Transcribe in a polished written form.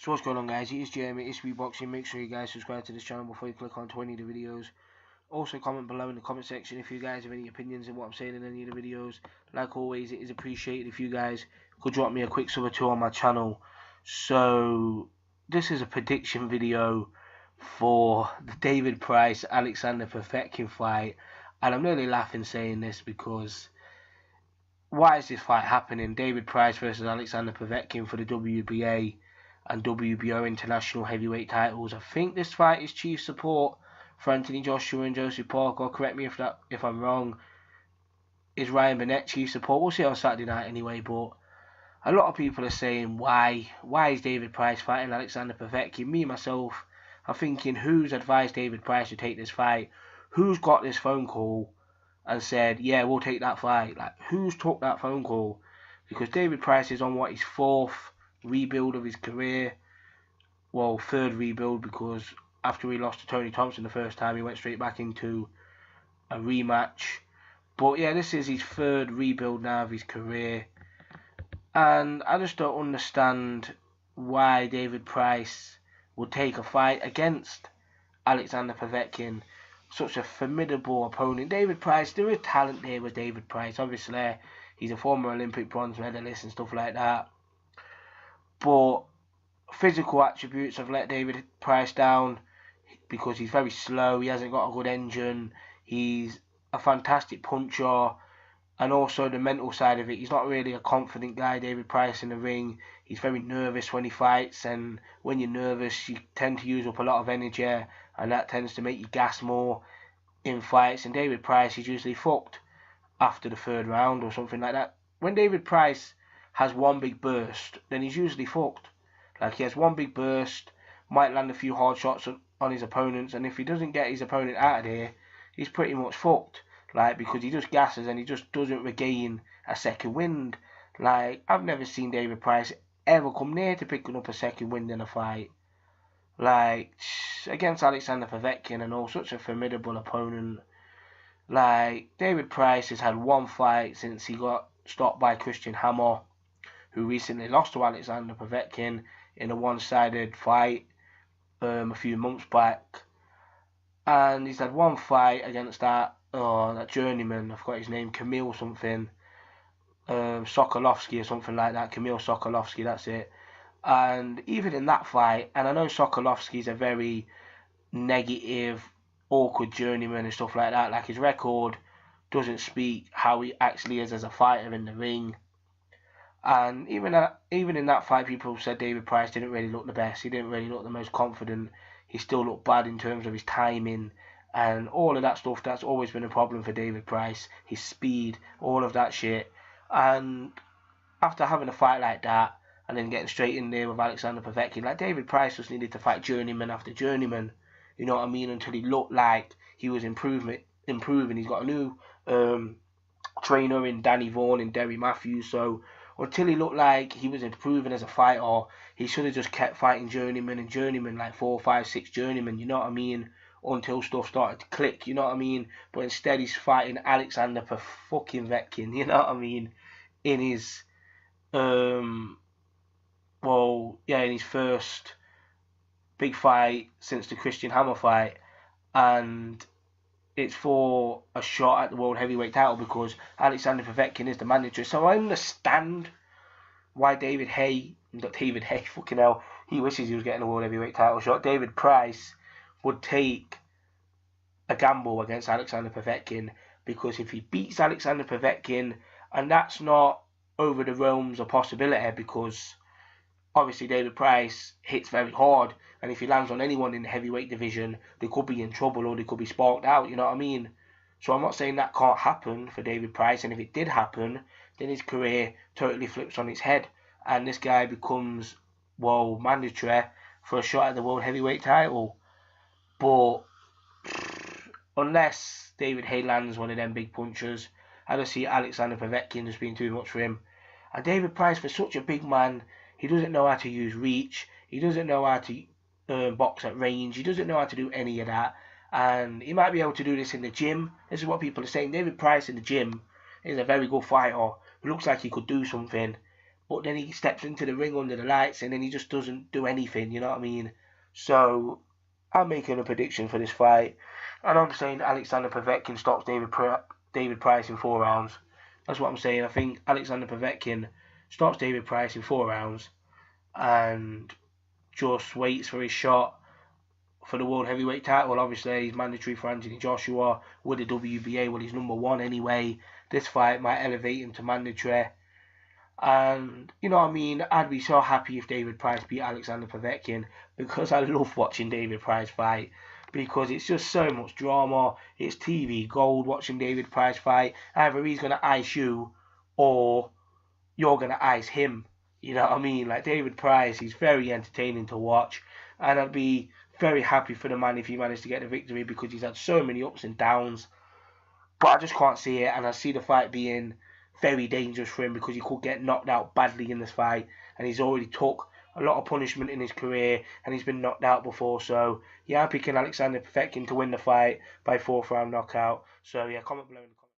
So what's going on, guys? It's Jeremy, it's speedboxing. Make sure you guys subscribe to this channel before you click on 20 of the videos. Also comment below in the comment section if you guys have any opinions on what I'm saying in any of the videos. Like always, it is appreciated if you guys could drop me a quick sub or two on my channel. So this is a prediction video for the David Price Alexander Povetkin fight, and I'm nearly laughing saying this because why is this fight happening? David Price versus Alexander Povetkin for the WBA and WBO international heavyweight titles. I think this fight is chief support for Anthony Joshua and Joseph Parker. Correct me if I'm wrong. Is Ryan Burnett chief support? We'll see on Saturday night anyway. But a lot of people are saying why is David Price fighting Alexander Povetkin? Me myself, I'm thinking who's advised David Price to take this fight? Who's got this phone call and said, yeah, we'll take that fight? Like, who's took that phone call? Because David Price is on his fourth rebuild of his career. Well, third rebuild, because after he lost to Tony Thompson the first time, he went straight back into a rematch. But yeah, this is his third rebuild now of his career, and I just don't understand why David Price would take a fight against Alexander Povetkin, such a formidable opponent. David Price, there is talent there with David Price. Obviously, he's a former Olympic bronze medalist and stuff like that. But physical attributes have let David Price down because he's very slow. He hasn't got a good engine. He's a fantastic puncher. And also the mental side of it. He's not really a confident guy, David Price, in the ring. He's very nervous when he fights. And when you're nervous, you tend to use up a lot of energy. And that tends to make you gas more in fights. And David Price is usually fucked after the third round or something like that. When David Price has one big burst, then he's usually fucked. Like, he has one big burst, might land a few hard shots on his opponents, and if he doesn't get his opponent out of there, he's pretty much fucked. Like, because he just gasses and he just doesn't regain a second wind. Like, I've never seen David Price ever come near to picking up a second wind in a fight. Like, against Alexander Povetkin and all, such a formidable opponent. Like, David Price has had one fight since he got stopped by Christian Hammer, who recently lost to Alexander Povetkin in a one-sided fight a few months back. And he's had one fight against that journeyman, I forgot his name, Kamil something, Sokolovsky or something like that, Kamil Sokolovsky, that's it. And even in that fight, and I know Sokolovsky's a very negative, awkward journeyman and stuff like that, like his record doesn't speak how he actually is as a fighter in the ring. And even in that fight, people said David Price didn't really look the best. He didn't really look the most confident. He still looked bad in terms of his timing and all of that stuff. That's always been a problem for David Price. His speed, all of that shit. And after having a fight like that and then getting straight in there with Alexander Povetkin, like, David Price just needed to fight journeyman after journeyman. You know what I mean? Until he looked like he was improving. He's got a new trainer in Danny Vaughan and Derry Matthews. So until he looked like he was improving as a fighter, he should have just kept fighting journeyman and journeyman, like 4, 5, 6 journeymen, you know what I mean, until stuff started to click, you know what I mean. But instead he's fighting Alexander Povetkin, you know what I mean, in his in his first big fight since the Christian Hammer fight, and it's for a shot at the world heavyweight title because Alexander Povetkin is the manager. So I understand why David fucking hell, he wishes he was getting a world heavyweight title shot. David Price would take a gamble against Alexander Povetkin, because if he beats Alexander Povetkin, and that's not over the realms of possibility, because obviously David Price hits very hard, and if he lands on anyone in the heavyweight division, they could be in trouble or they could be sparked out, you know what I mean? So I'm not saying that can't happen for David Price, and if it did happen, then his career totally flips on its head, and this guy becomes, mandatory for a shot at the world heavyweight title. But unless David Hay lands one of them big punches, I don't see Alexander Povetkin just being too much for him. And David Price, for such a big man, he doesn't know how to use reach. He doesn't know how to box at range. He doesn't know how to do any of that. And he might be able to do this in the gym. This is what people are saying. David Price in the gym is a very good fighter. He looks like he could do something. but then he steps into the ring under the lights and then he just doesn't do anything, you know what I mean? So I'm making a prediction for this fight, and I'm saying Alexander Povetkin stops David Price in 4 rounds. That's what I'm saying. I think Alexander Povetkin stops David Price in 4 rounds and just waits for his shot for the world heavyweight title. Obviously, he's mandatory for Anthony Joshua with the WBA. Well, he's #1 anyway. This fight might elevate him to mandatory. And, you know what I mean, I'd be so happy if David Price beat Alexander Povetkin, because I love watching David Price fight, because it's just so much drama. It's TV gold watching David Price fight. Either he's going to ice you or you're going to ice him. You know what I mean? Like, David Price, he's very entertaining to watch, and I'd be very happy for the man if he managed to get the victory, because he's had so many ups and downs. But I just can't see it, and I see the fight being very dangerous for him, because he could get knocked out badly in this fight, and he's already took a lot of punishment in his career, and he's been knocked out before. So yeah, I'm picking Alexander Povetkin to win the fight by 4th round knockout. So yeah, comment below in the comments.